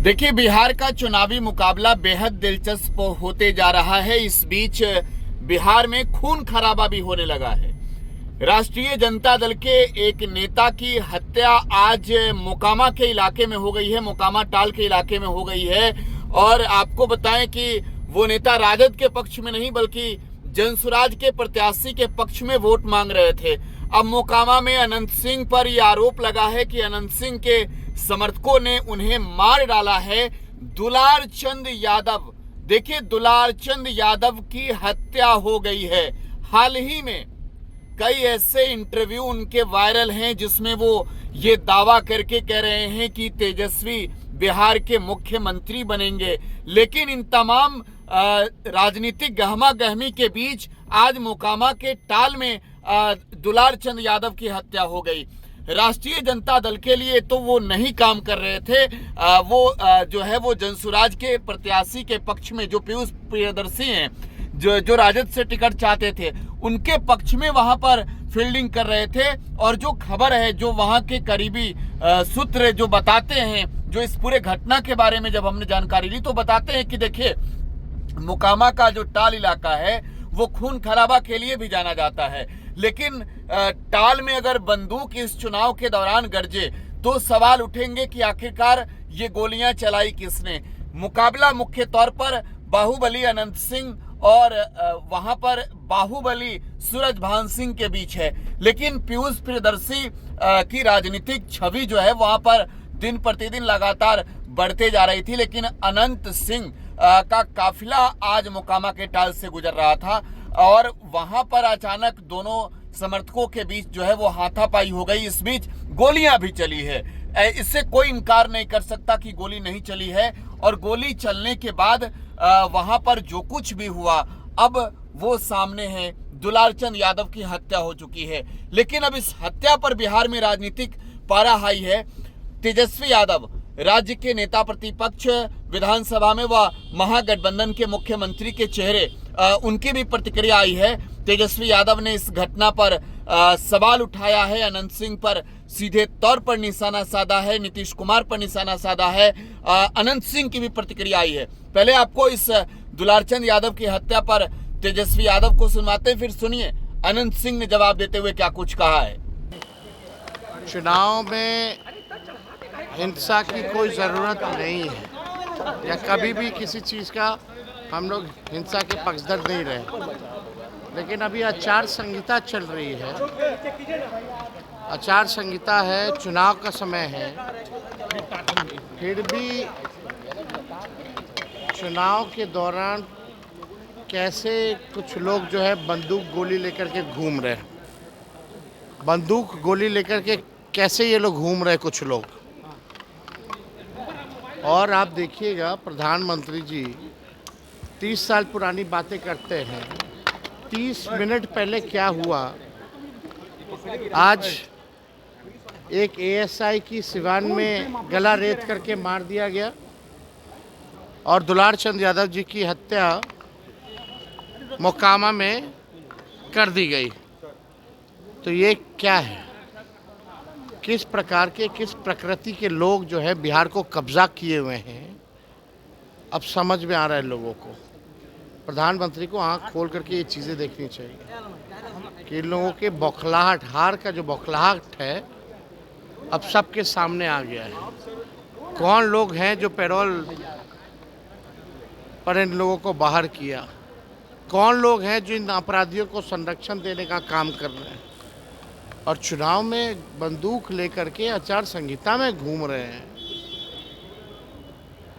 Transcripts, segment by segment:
देखिए, बिहार का चुनावी मुकाबला बेहद दिलचस्प होते जा रहा है। इस बीच बिहार में खून खराबा भी होने लगा है। राष्ट्रीय जनता दल के एक नेता की हत्या आज मोकामा के इलाके में हो गई है, मोकामा टाल के इलाके में हो गई है। और आपको बताएं कि वो नेता राजद के पक्ष में नहीं बल्कि जनसुराज के प्रत्याशी के पक्ष में वोट मांग रहे थे। अब मोकामा में अनंत सिंह पर यह आरोप लगा है कि अनंत सिंह के समर्थकों ने उन्हें मार डाला है। दुलार चंद यादव, देखिए, दुलार चंद यादव की हत्या हो गई है। हाल ही में कई ऐसे इंटरव्यू उनके वायरल हैं जिसमें वो ये दावा करके कह रहे हैं कि तेजस्वी बिहार के मुख्यमंत्री बनेंगे। लेकिन इन तमाम राजनीतिक गहमा गहमी के बीच आज मोकामा के टाल में दुलार चंद यादव की हत्या हो गई। राष्ट्रीय जनता दल के लिए तो वो नहीं काम कर रहे थे, जो है वो जनसुराज के प्रत्याशी के पक्ष में, जो पीयूष प्रियदर्शी हैं, जो राजद से टिकट चाहते थे, उनके पक्ष में वहां पर फील्डिंग कर रहे थे। और जो खबर है, जो वहां के करीबी सूत्र जो बताते हैं, जो इस पूरे घटना के बारे में जब हमने जानकारी ली तो बताते हैं कि देखिए, मोकामा का जो टाल इलाका है वो खून खराबा के लिए भी जाना जाता है। लेकिन टाल में अगर बंदूक इस चुनाव के दौरान गरजे तो सवाल उठेंगे कि आखिरकार ये गोलियां चलाई किसने। मुकाबला मुख्य तौर पर बाहुबली अनंत सिंह और वहां पर बाहुबली सूरजभान सिंह के बीच है। लेकिन पीयूष प्रियदर्शी की राजनीतिक छवि जो है वहां पर दिन प्रतिदिन लगातार बढ़ते जा रही थी। लेकिन अनंत सिंह का काफिला आज मोकामा के टाल से गुजर रहा था और वहां पर अचानक दोनों समर्थकों के बीच जो है वो हाथापाई हो गई। इस बीच गोलियां भी चली है, इससे कोई इनकार नहीं कर सकता कि गोली नहीं चली है। और गोली चलने के बाद वहां पर जो कुछ भी हुआ अब वो सामने है। दुलार चंद यादव की हत्या हो चुकी है। लेकिन अब इस हत्या पर बिहार में राजनीतिक पारा हाई है। तेजस्वी यादव राज्य के नेता प्रतिपक्ष, विधानसभा में व महागठबंधन के मुख्यमंत्री के चेहरे, उनकी भी प्रतिक्रिया आई है। तेजस्वी यादव ने इस घटना पर सवाल उठाया है, अनंत सिंह पर सीधे तौर पर निशाना साधा है, नीतीश कुमार पर निशाना साधा है। अनंत सिंह की भी प्रतिक्रिया आई है। पहले आपको इस दुलारचंद यादव की हत्या पर तेजस्वी यादव को सुनवाते, फिर सुनिए अनंत सिंह ने जवाब देते हुए क्या कुछ कहा है। चुनाव में हिंसा की कोई ज़रूरत नहीं है या कभी भी किसी चीज़ का हम लोग हिंसा के पक्षधर नहीं रहे। लेकिन अभी आचार संहिता चल रही है, आचार संहिता है, चुनाव का समय है, फिर भी चुनाव के दौरान कैसे कुछ लोग जो है बंदूक गोली लेकर के घूम रहे हैं। बंदूक गोली लेकर के कैसे ये लोग घूम रहे कुछ लोग। और आप देखिएगा, प्रधानमंत्री जी 30 साल पुरानी बातें करते हैं। 30 मिनट पहले क्या हुआ, आज एक एएसआई की सिवान में गला रेत करके मार दिया गया और दुलार चंद यादव जी की हत्या मोकामा में कर दी गई। तो ये क्या है, किस प्रकार के, किस प्रकृति के लोग जो है बिहार को कब्जा किए हुए हैं, अब समझ में आ रहा है लोगों को। प्रधानमंत्री को आंख खोल करके ये चीज़ें देखनी चाहिए कि इन लोगों के बौखलाहट, हार का जो बौखलाहट है अब सबके सामने आ गया है। कौन लोग हैं जो पैरोल पर इन लोगों को बाहर किया, कौन लोग हैं जो इन अपराधियों को संरक्षण देने का काम कर रहे हैं और चुनाव में बंदूक लेकर के आचार संहिता में घूम रहे हैं।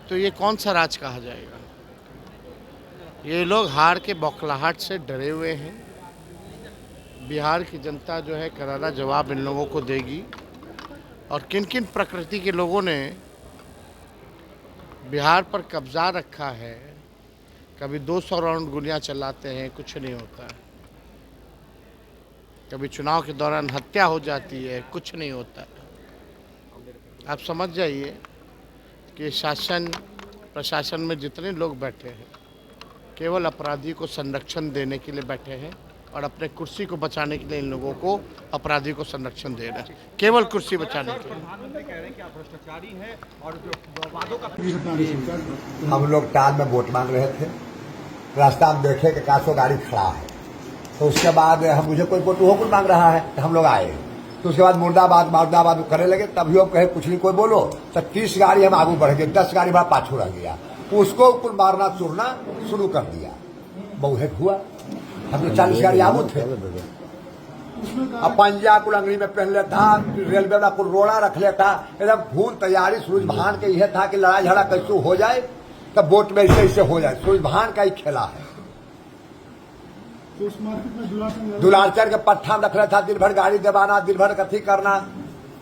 तो ये कौन सा राज कहा जाएगा। ये लोग हार के बौखलाहट से डरे हुए हैं। बिहार की जनता जो है करारा जवाब इन लोगों को देगी। और किन किन प्रकृति के लोगों ने बिहार पर कब्जा रखा है, कभी 200 राउंड गोलियां चलाते हैं, कुछ नहीं होता है। कभी चुनाव के दौरान हत्या हो जाती है, कुछ नहीं होता है। आप समझ जाइए कि शासन प्रशासन में जितने लोग बैठे हैं केवल अपराधी को संरक्षण देने के लिए बैठे हैं। और अपने कुर्सी को बचाने के लिए इन लोगों को, अपराधी को संरक्षण दे रहे हैं, केवल कुर्सी बचाने के लिए। प्रधानमंत्री कह रहे हैं कि आप भ्रष्टाचारी है और जो वादों का हम लोग टाल में वोट मांग रहे थे, रास्ता में देखे कि 400 गाड़ी खड़ा है, तो उसके बाद हम मुझे कोई वोट वो मांग रहा है, तो हम लोग आए, तो उसके बाद मुर्दाबाद करने लगे, तभी हम कहे कुछ नहीं कोई बोलो, तो 30 गाड़ी हम आगे बढ़ गए, 10 गाड़ी हमारा पाछू रह गया, उसको कुल मारना चूरना शुरू कर दिया, बहुत हुआ। हम लोग 40 गाड़ी आगू थे, अब पंजा कुल अंगली में पहन लेता, रेलवे वाला कुल रोड़ा रख लेता, एकदम खून तैयारी सूरज भान के यह था कि लड़ाई झगड़ा कैसे हो जाए, तब वोट में ऐसे हो जाए, सूरज भान का ही खेला है। तो उस मार्केट में दुलारचंद के पट्टा में रख रहा था, दिन भर गाड़ी दबाना, दिन भर कथी करना।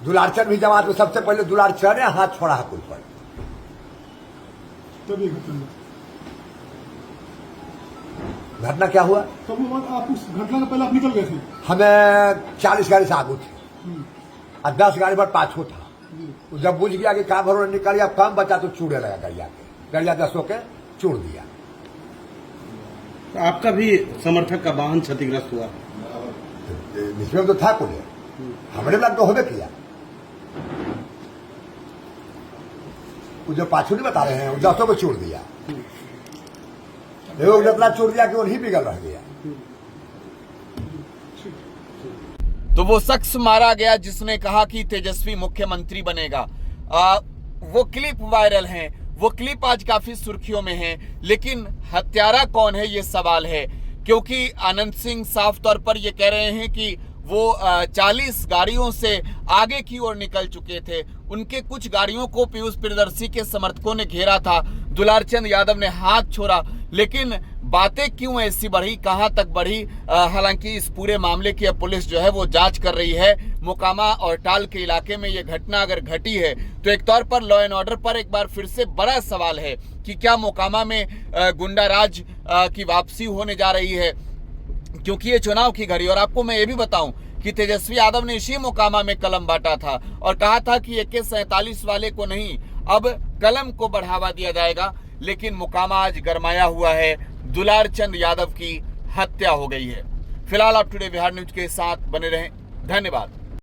दुलारचंद भी जमात में सबसे पहले दुलारचंद ने हाथ छोड़ा है कुल पर। तभी घटना क्या हुआ? तो वो बात आप उस घटना के पहले आप निकल गए थे? हमें 40 गाड़ी से आगू थे और 10 गाड़ी पर पाछू था। जब बुझ गया कि काम भरो निकल गया, कम बचा तो चूड़े लगा गड़िया के, गड़िया 10 के चूड़ दिया। तो आपका भी समर्थक का वाहन क्षतिग्रस्त हुआ? निश्चय तो था कुल, हमारे लग तो होबे किया। वो जो पाछू नहीं बता रहे हैं, 10 को चूड़ दिया, लोग जितना चूड़ दिया कि वही बिगल रह गया। तो वो शख्स मारा गया जिसने कहा कि तेजस्वी मुख्यमंत्री बनेगा। वो क्लिप वायरल है, वो क्लिप आज काफी सुर्खियों में है, लेकिन हत्यारा कौन है ये सवाल है, क्योंकि आनंद सिंह साफ तौर पर ये कह रहे हैं कि वो 40 गाड़ियों से आगे की ओर निकल चुके थे। उनके कुछ गाड़ियों को पीयूष प्रियदर्शी के समर्थकों ने घेरा था, दुलारचंद यादव ने हाथ छोड़ा, लेकिन बातें क्यों ऐसी बढ़ी, कहां तक बढ़ी? हालांकि इस पूरे मामले की अब पुलिस जो है वो जांच कर रही है। मोकामा और टाल के इलाके में ये घटना अगर घटी है तो एक तौर पर लॉ एंड ऑर्डर पर एक बार फिर से बड़ा सवाल है कि क्या मोकामा में गुंडाराज की वापसी होने जा रही है, क्योंकि ये चुनाव की घड़ी। और आपको मैं ये भी बताऊं कि तेजस्वी यादव ने इसी मोकामा में कलम बांटा था और कहा था कि AK-47 वाले को नहीं, अब कलम को बढ़ावा दिया जाएगा। लेकिन मोकामा आज गरमाया हुआ है, दुलारचंद यादव की हत्या हो गई है। फिलहाल आप टुडे बिहार न्यूज के साथ बने रहें, धन्यवाद।